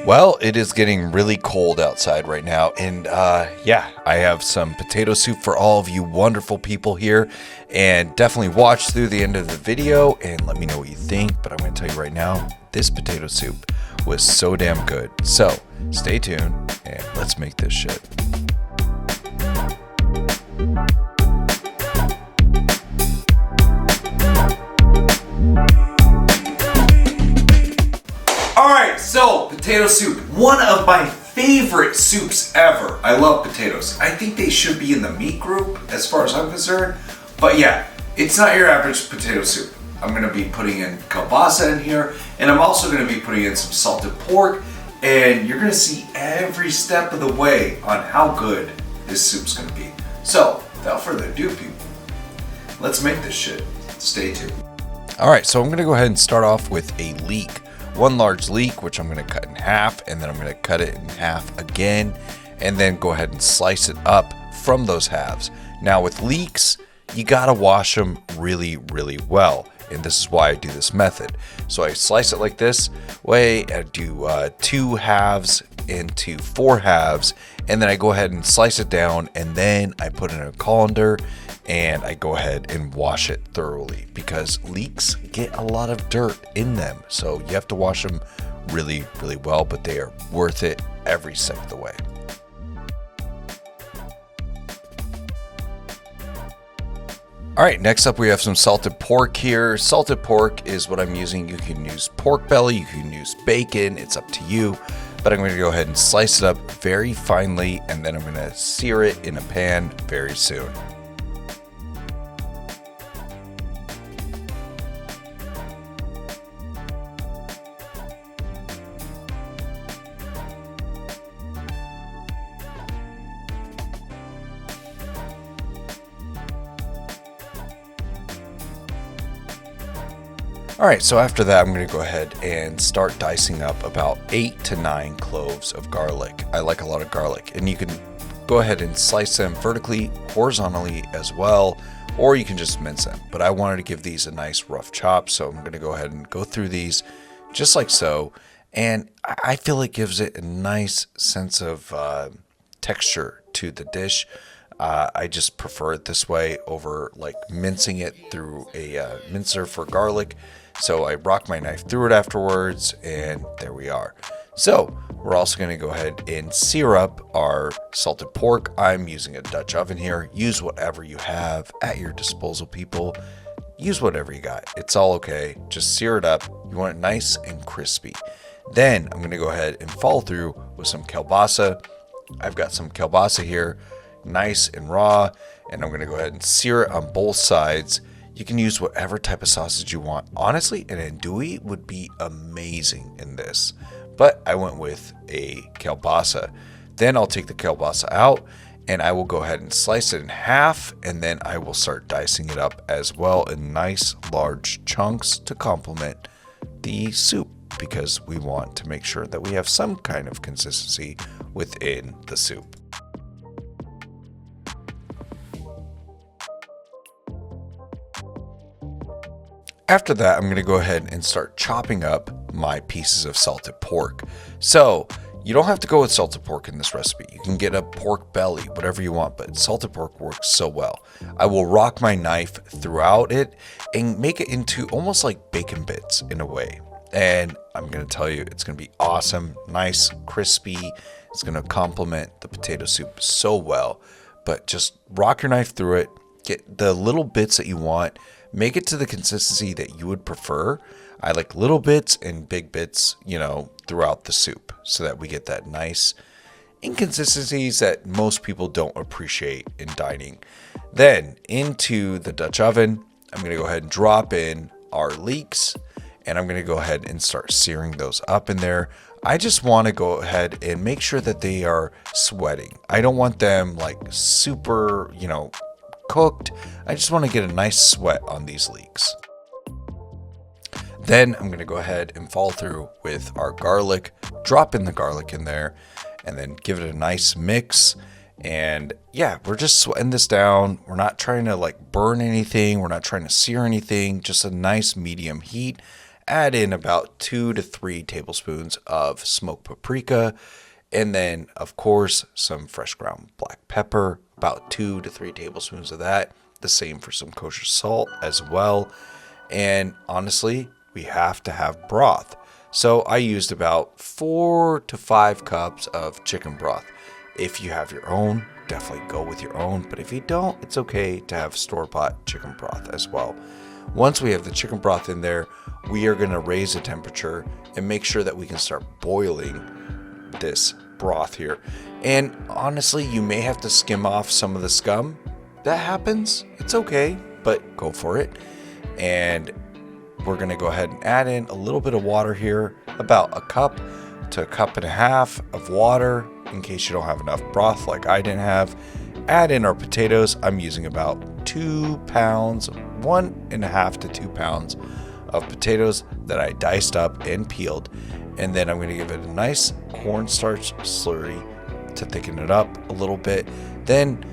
Well, it is getting really cold outside right now, and yeah, I have some potato soup for all of you wonderful people here, and definitely watch through the end of the video and let me know what you think. But I'm going to tell you right now, this potato soup was so damn good. So stay tuned and let's make this shit. Alright, so potato soup, one of my favorite soups ever. I love potatoes. I think they should be in the meat group as far as I'm concerned. But yeah, it's not your average potato soup. I'm going to be putting in kielbasa in here, and I'm also going to be putting in some salted pork, and you're going to see every step of the way on how good this soup's going to be. So, without further ado, people, let's make this shit. Stay tuned. Alright, so I'm going to go ahead and start off with a leek. One large leek, which I'm going to cut in half, and then I'm going to cut it in half again, and then go ahead and slice it up from those halves. Now with leeks, you got to wash them really, really well, and this is why I do this method. So I slice it like this way, I do 2 halves into 4 halves, and then I go ahead and slice it down, and then I put it in a colander, and I go ahead and wash it thoroughly because leeks get a lot of dirt in them. So you have to wash them really, really well, but they are worth it every step of the way. All right, next up we have some salted pork here. Salted pork is what I'm using. You can use pork belly, you can use bacon, it's up to you. But I'm going to go ahead and slice it up very finely, and then I'm going to sear it in a pan very soon. Alright, so after that I'm going to go ahead and start dicing up about 8 to 9 cloves of garlic. I like a lot of garlic, and you can go ahead and slice them vertically, horizontally as well, or you can just mince them. But I wanted to give these a nice rough chop, so I'm going to go ahead and go through these just like so, and I feel it gives it a nice sense of texture to the dish. I just prefer it this way over like mincing it through a mincer for garlic. So I rock my knife through it afterwards, and there we are. So we're also going to go ahead and sear up our salted pork. I'm using a Dutch oven here. Use whatever you have at your disposal, people. Use whatever you got. It's all okay. Just sear it up. You want it nice and crispy. Then I'm going to go ahead and follow through with some kielbasa. I've got some kielbasa here, nice and raw, and I'm going to go ahead and sear it on both sides. You can use whatever type of sausage you want. Honestly, an andouille would be amazing in this, but I went with a kielbasa. Then I'll take the kielbasa out, and I will go ahead and slice it in half, and then I will start dicing it up as well in nice large chunks to complement the soup, because we want to make sure that we have some kind of consistency within the soup. After that, I'm going to go ahead and start chopping up my pieces of salted pork. So you don't have to go with salted pork in this recipe. You can get a pork belly, whatever you want, but salted pork works so well. I will rock my knife throughout it and make it into almost like bacon bits in a way. And I'm going to tell you, it's going to be awesome, nice, crispy. It's going to complement the potato soup so well. But just rock your knife through it, get the little bits that you want. Make it to the consistency that you would prefer. I like little bits and big bits, throughout the soup, so that we get that nice inconsistencies that most people don't appreciate in dining. Then into the Dutch oven, I'm going to go ahead and drop in our leeks, and I'm going to go ahead and start searing those up in there. I just want to go ahead and make sure that they are sweating. I don't want them like super, cooked. I just want to get a nice sweat on these leeks. Then I'm going to go ahead and follow through with our garlic, drop in the garlic in there, and then give it a nice mix. And yeah, we're just sweating this down. We're not trying to like burn anything. We're not trying to sear anything, just a nice medium heat. add in about 2 to 3 tablespoons of smoked paprika, and then, of course, some fresh ground black pepper, about 2 to 3 tablespoons of that. The same for some kosher salt as well. And honestly, we have to have broth. So I used about 4 to 5 cups of chicken broth. If you have your own, definitely go with your own. But if you don't, it's okay to have store-bought chicken broth as well. Once we have the chicken broth in there, we are going to raise the temperature and make sure that we can start boiling this broth here. And honestly, you may have to skim off some of the scum. That happens. It's okay, but go for it. And we're going to go ahead and add in a little bit of water here, about a cup to a cup and a half of water in case you don't have enough broth like I didn't have. Add in our potatoes. I'm using about 2 pounds, 1.5 to 2 pounds of potatoes that I diced up and peeled. And then I'm going to give it a nice cornstarch slurry to thicken it up a little bit. Then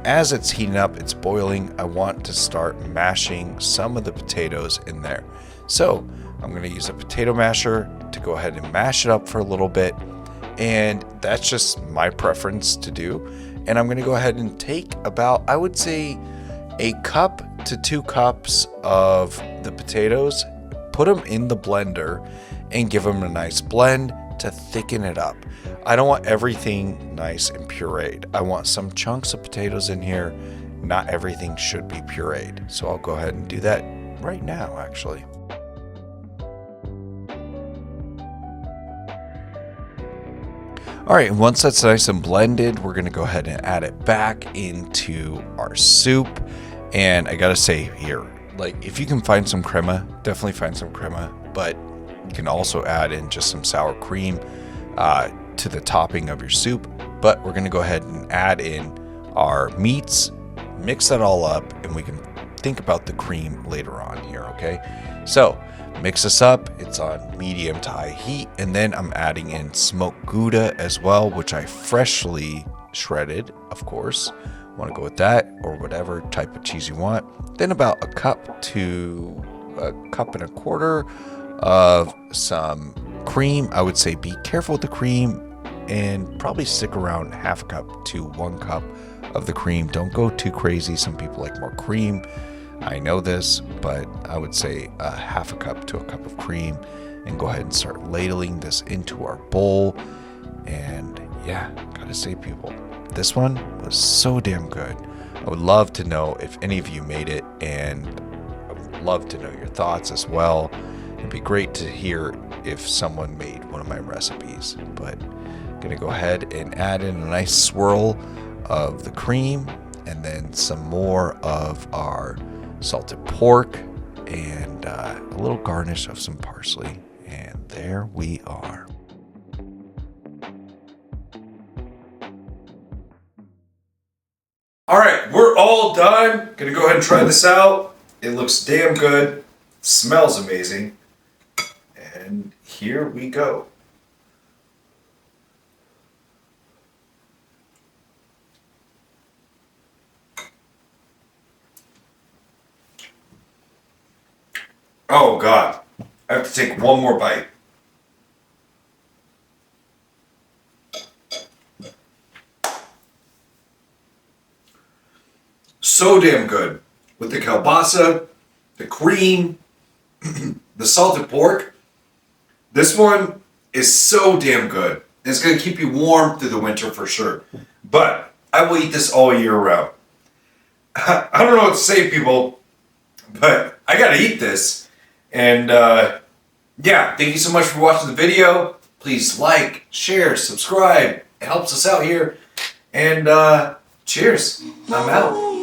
as it's heating up, it's boiling, I want to start mashing some of the potatoes in there. So I'm going to use a potato masher to go ahead and mash it up for a little bit. And that's just my preference to do. And I'm going to go ahead and take about, I would say, a cup to 2 cups of the potatoes, put them in the blender, and give them a nice blend to thicken it up. I don't want everything nice and pureed. I want some chunks of potatoes in here. Not everything should be pureed. So I'll go ahead and do that right now, actually. All right, once that's nice and blended, we're gonna go ahead and add it back into our soup. And I gotta say here, like, if you can find some crema, definitely find some crema, but you can also add in just some sour cream to the topping of your soup. But we're gonna go ahead and add in our meats, mix that all up, and we can think about the cream later on here, okay? So mix this up, it's on medium to high heat, and then I'm adding in smoked Gouda as well, which I freshly shredded, of course. Want to go with that, or whatever type of cheese you want. Then about a cup to a cup and a quarter of some cream. I would say be careful with the cream and probably stick around half a cup to 1 cup of the cream. Don't go too crazy. Some people like more cream. I know this, but I would say a half a cup to a cup of cream, and go ahead and start ladling this into our bowl. And yeah, gotta say, people, this one was so damn good. I would love to know if any of you made it, and I would love to know your thoughts as well. It'd be great to hear if someone made one of my recipes. But I'm gonna go ahead and add in a nice swirl of the cream, and then some more of our salted pork, and a little garnish of some parsley. And there we are. All right, we're all done. Gonna go ahead and try this out. It looks damn good. Smells amazing. And here we go. Oh God, I have to take one more bite. So damn good. With the kielbasa, the cream, the salted pork. This one is so damn good. It's going to keep you warm through the winter for sure. But I will eat this all year round. I don't know what to say, people, but I got to eat this. And yeah, thank you so much for watching the video. Please like, share, subscribe. It helps us out here. And cheers. I'm out.